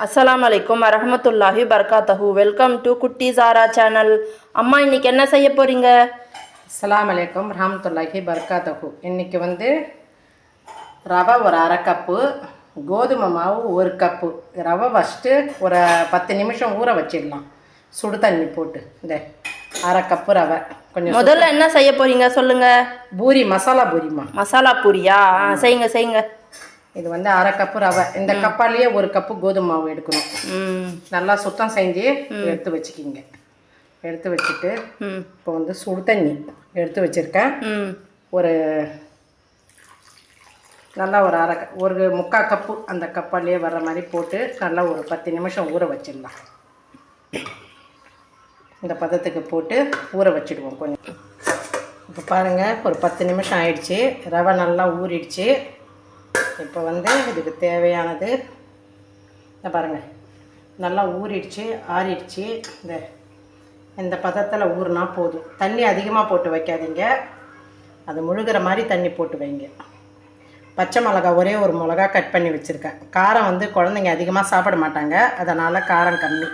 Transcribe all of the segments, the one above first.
அஸ்ஸலாமு அலைக்கும் வரஹ்மத்துல்லாஹி பரகாத்தஹு. வெல்கம் டு குட்டி சாரா சேனல். அம்மா இன்னைக்கு என்ன செய்ய போறீங்க? அஸ்ஸலாமு அலைக்கும் வரஹ்மத்துல்லாஹி பரகாத்தஹு. இன்னைக்கு ரவை ஒரு அரை கப்பு, கோதுமை மாவு ஒரு கப்பு. ரவை ஃபஸ்ட்டு ஒரு 10 நிமிஷம் ஊற வச்சிடலாம் சுடு தண்ணி போட்டு. இந்த அரை கப்பு ரவை கொஞ்சம் முதல்ல என்ன செய்ய போறீங்க சொல்லுங்க. பூரி, மசாலா பூரிமா. மசாலா பூரியா? செய்யுங்க செய்யுங்க. இது அரை கப்பு ரவை. இந்த கப்பாலேயே ஒரு கப்பு கோதுமை மாவு எடுக்கணும். நல்லா சுத்தம் செஞ்சு எடுத்து வச்சுக்கிங்க. எடுத்து வச்சுட்டு இப்போ சுடு தண்ணி எடுத்து வச்சுருக்கேன். ஒரு நல்லா ஒரு முக்கால் கப்பு அந்த கப்பாலேயே வர்ற மாதிரி போட்டு நல்லா ஒரு 10 நிமிஷம் ஊற வச்சிடலாம். இந்த பதத்துக்கு போட்டு ஊற வச்சுடுவோம் கொஞ்சம். இப்போ பாருங்கள், ஒரு 10 நிமிஷம் ஆயிடுச்சு. ரவை நல்லா ஊறிடுச்சு. இப்போ இதுக்கு தேவையானது இந்த பாருங்கள், நல்லா ஊறிடுச்சு, ஆறிடுச்சு. இந்த பதத்தில் ஊறினா போதும். தண்ணி அதிகமாக போட்டு வைக்காதீங்க, அது முழுகிற மாதிரி தண்ணி போட்டு வைங்க. பச்சை மிளகா ஒரே ஒரு மிளகா கட் பண்ணி வச்சுருக்கேன். காரம் குழந்தைங்க அதிகமாக சாப்பிட மாட்டாங்க, அதனால் காரம் கம்மி.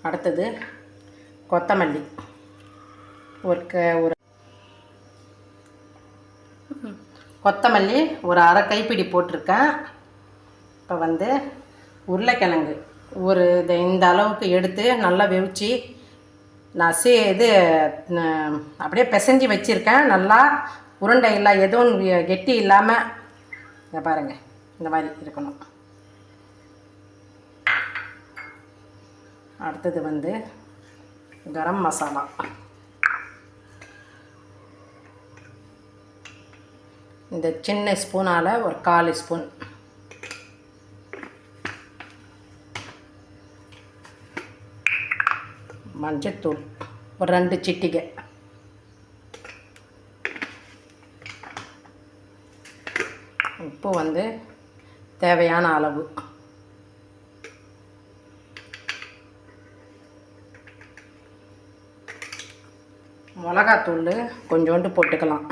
அடுத்தது கொத்தமல்லி ஒரு கொத்தமல்லி ஒரு அரை கைப்பிடி போட்டிருக்கேன். இப்போ உருளைக்கிழங்கு இந்த அளவுக்கு எடுத்து நல்லா வெவிச்சு நான் அப்படியே பிசைஞ்சு வச்சுருக்கேன். நல்லா உருண்டை இல்லை, எதுவும் கெட்டி இல்லாமல் இதை பாருங்கள், இந்த மாதிரி இருக்கணும். அடுத்தது கரம் மசாலா. இந்த சின்ன ஸ்பூனால் ஒரு 1/4 ஸ்பூன். மஞ்சத்தூள் ஒரு 2 சிட்டிகை. உப்பு தேவையான அளவு. மிளகாத்தூள் கொஞ்சோண்டு போட்டுக்கலாம்.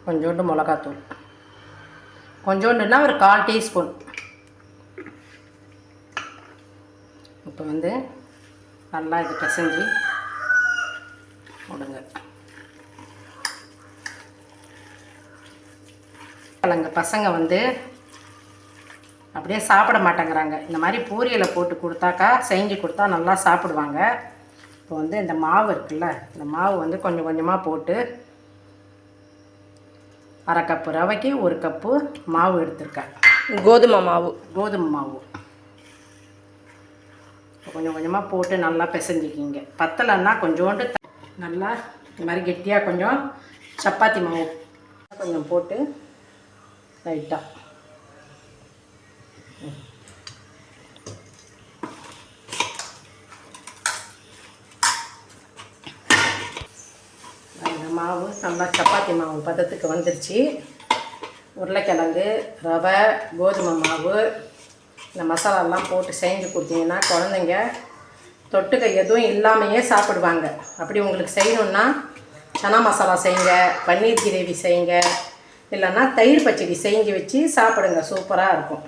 கொஞ்சோண்டு மிளகாத்தூள், கொஞ்சோண்டுன்னா ஒரு 1/4 டீஸ்பூன். இப்போ நல்லா இது பிசைஞ்சு விடுங்க. பசங்க அப்படியே சாப்பிட மாட்டேங்கிறாங்க. இந்த மாதிரி பூரியில் போட்டு கொடுத்தாக்கா, செஞ்சு கொடுத்தா நல்லா சாப்பிடுவாங்க. இப்போ இந்த மாவு இருக்குல்ல, இந்த மாவு கொஞ்சம் கொஞ்சமாக போட்டு அரை கப்பு ரவைக்கு ஒரு கப்பு மாவு எடுத்திருக்கேன். கோதுமை மாவு கொஞ்சம் கொஞ்சமாக போட்டு நல்லா பிசைஞ்சிக்கிங்க. பத்தலைன்னா கொஞ்சோண்டு நல்லா இந்த மாதிரி கெட்டியாக கொஞ்சம் சப்பாத்தி மாவு கொஞ்சம் போட்டு லைட்டாக மாவு நல்லா சப்பாத்தி மாவு பதத்துக்கு வந்துருச்சு. உருளைக்கிழங்கு, ரவை, கோதுமை மாவு, இந்த மசாலாலாம் போட்டு செஞ்சு கொடுத்தீங்கன்னா குழந்தைங்க தொட்டுக்க எதுவும் இல்லாமையே சாப்பிடுவாங்க. அப்படி உங்களுக்கு செய்யணுன்னா சனா மசாலா செய்யுங்க, பன்னீர் கிரேவி செய்யுங்க, இல்லைன்னா தயிர் பச்சடி செஞ்சு வச்சு சாப்பிடுங்க, சூப்பராக இருக்கும்.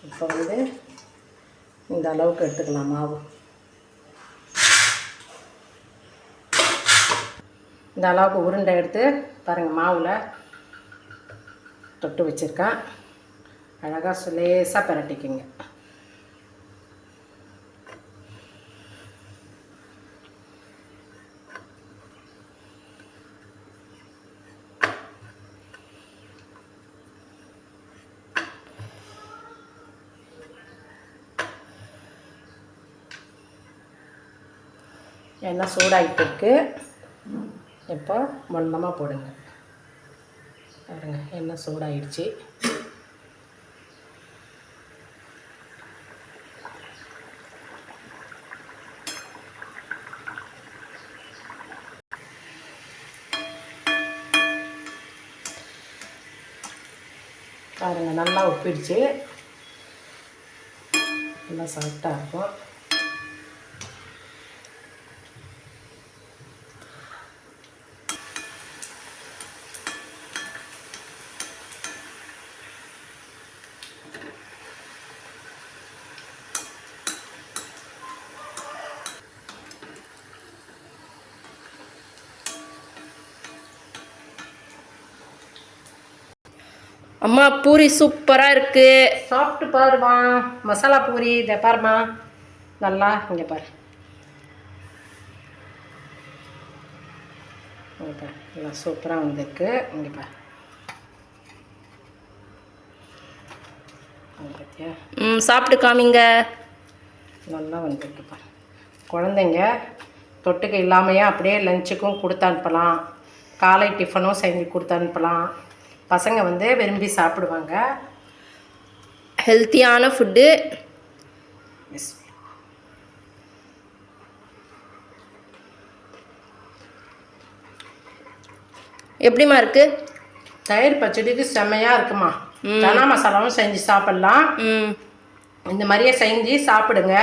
இப்போ இந்த அளவுக்கு எடுத்துக்கலாம் மாவு. இந்த அளவுக்கு உருண்டை எடுத்து பாருங்கள், மாவில் தொட்டு வச்சுருக்கேன். அழகாக லேசாக பிரட்டிக்குங்க. எண்ணெய் சூடாகிட்டு இருக்கு. இப்போ மொல்லமாக போடுங்க. பாருங்க, எண்ணெய் சூடாகிடுச்சு. பாருங்கள், நல்லா உப்பிடுச்சு. நல்லா சாஃப்டாக இருக்கும். அம்மா பூரி சூப்பராக இருக்குது. சாப்பிட்டு பாருமா. மசாலா பூரி இதை பாருமா. நல்லா இங்கே பாரு. இங்கே பாரு, எல்லாம் சூப்பராக வந்திருக்கு. இங்கே பாரு, பார்த்தியா? சாப்பிட்டு காமிங்க. நல்லா வந்திருக்கு பாரு. குழந்தைங்க தொட்டுக்க இல்லாமையே அப்படியே லஞ்சுக்கும் கொடுத்து அனுப்பலாம், காலை டிஃபனும் செஞ்சு கொடுத்து அனுப்பலாம். பசங்க வந்து விரும்பி சாப்பிடுவாங்க. ஹெல்த்தியான ஃபுட்டு. எப்படிமா இருக்கு? தயிர் பச்சடிக்கு செம்மையாக இருக்குமா. சனா மசாலாவும் செஞ்சு சாப்பிட்லாம். இந்த மாதிரியே செஞ்சு சாப்பிடுங்க.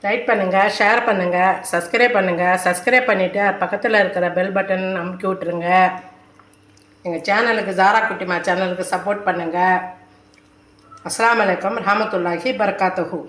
லைக் பண்ணுங்கள், ஷேர் பண்ணுங்கள், சப்ஸ்கிரைப் பண்ணுங்கள். சப்ஸ்கிரைப் பண்ணிவிட்டு பக்கத்தில் இருக்கிற பெல் பட்டன் அமுக்கி விட்ருங்க. எங்கள் சேனலுக்கு, ஜாரா குட்டிமா சேனலுக்கு சப்போர்ட் பண்ணுங்கள். அஸ்ஸலாமு அலைக்கும் ரஹ்மத்துல்லாஹி பரக்காத்துஹு.